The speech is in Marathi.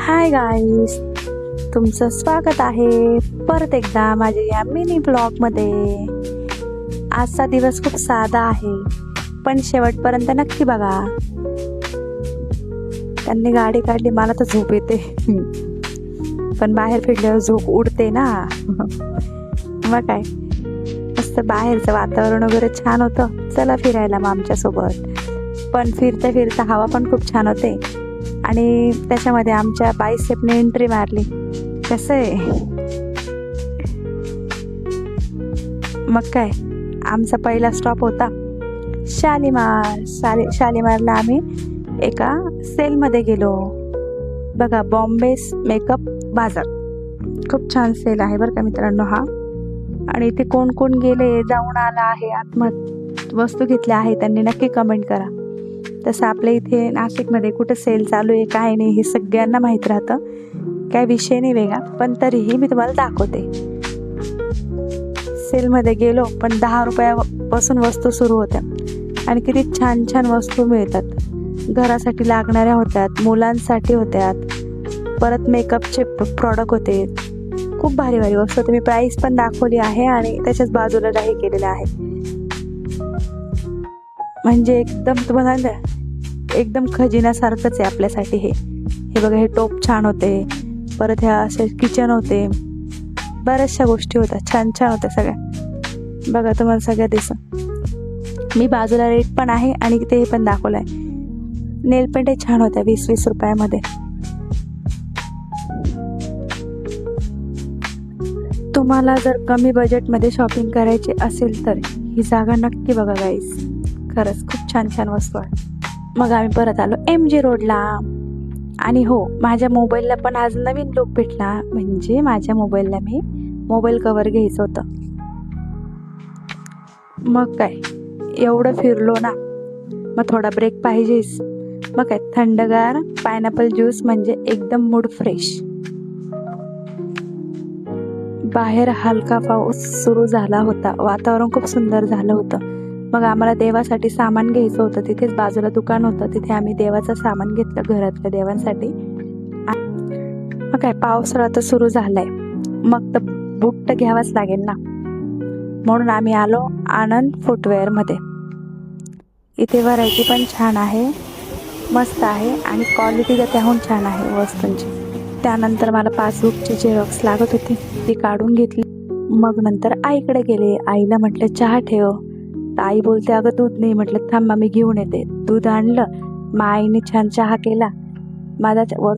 हाय गाईस, तुमचं स्वागत आहे परत एकदा माझ्या या मिनी ब्लॉगमध्ये. आजचा दिवस खूप साधा आहे, पण शेवटपर्यंत नक्की बघा. त्यांनी गाडी काढली, मला तर झोप येते पण बाहेर फिरल्यावर झोप उडते ना. मग काय, मस्त बाहेरचं वातावरण वगैरे छान होतं. चला फिरायला मग आमच्यासोबत. पण फिरता फिरता हवा पण खूप छान होते आणि त्याच्यामध्ये आमच्या बायसेपने एंट्री मारली. कसं आहे मग काय, आमचा पहिला स्टॉप होता शालीमार. शालीमारला आम्ही एका सेलमध्ये गेलो. बघा, बॉम्बे मेकअप बाजार खूप छान सेल आहे बरं का मित्रांनो हा. आणि इथे कोण कोण गेले, जाऊन आला आहे, आत्महत्या वस्तू घेतल्या आहे त्यांनी, नक्की कमेंट करा. तसं आपल्या इथे नाशिकमध्ये कुठं सेल चालू आहे काय नाही हे सगळ्यांना माहीत राहतं, काय विषय नाही वेगळा. पण तरीही मी तुम्हाला दाखवते. सेलमध्ये गेलो, पण 10 रुपयापासून वस्तू सुरू होत्या आणि किती छान छान वस्तू मिळतात. घरासाठी लागणाऱ्या होत्यात, मुलांसाठी होत्यात, परत मेकअपचे प्रॉडक्ट होते. खूप भारी भारी वस्तू होते. मी प्राईस पण दाखवली आहे आणि त्याच्याच बाजूला हे केलेलं आहे. म्हणजे एकदम तुम्हाला एकदम खजिन्यासारखंच आहे आपल्यासाठी हे. बघा, हे टोप छान होते, परत ह्या असे किचन होते, बऱ्याचशा गोष्टी होत्या, छान छान होत्या सगळ्या. बघा, तुम्हाला सगळ्या दिसत. मी बाजूला रेट पण आहे आणि ते पण दाखवलं आहे. नेल पेंट छान होत्या 20-20 रुपयामध्ये. तुम्हाला जर कमी बजेटमध्ये शॉपिंग करायची असेल तर ही जागा नक्की बघा गाईस. खरंच खूप छान छान वस्तू आहे. मग आम्ही परत आलो MG रोडला. आणि हो, माझ्या मोबाईलला पण आज नवीन लुक भेटला. म्हणजे माझ्या मोबाईलला मी मोबाईल कवर घ्यायचं होतं. मग काय, एवढं फिरलो ना, मग थोडा ब्रेक पाहिजेच. मग काय, थंडगार पायनॅपल ज्यूस म्हणजे एकदम मूड फ्रेश. बाहेर हलका पाऊस सुरू झाला होता, वातावरण खूप सुंदर झालं होतं. मग आम्हाला देवासाठी सामान घ्यायचं होतं. तिथेच बाजूला दुकान होतं, तिथे आम्ही देवाचं सामान घेतलं घरातल्या देवांसाठी. मग काय, पावसाळा तर सुरू झालाय, मग तर बूट तर घ्यावाच लागेल ना. म्हणून आम्ही आलो आनंद फुटवेअरमध्ये. इथे व्हरायटी पण छान आहे, मस्त आहे आणि क्वालिटी तर त्याहून छान आहे वस्तूंची. त्यानंतर मला पासबुकची झेरॉक्स लागत होती, ती काढून घेतली. मग नंतर आईकडे गेले. आईला म्हटलं चहा ठेव, तर आई बोलते अगं दूध नाही. म्हटलं थांब मी घेऊन येते. दूध आणलं, मग आईने छान चहा केला. माझा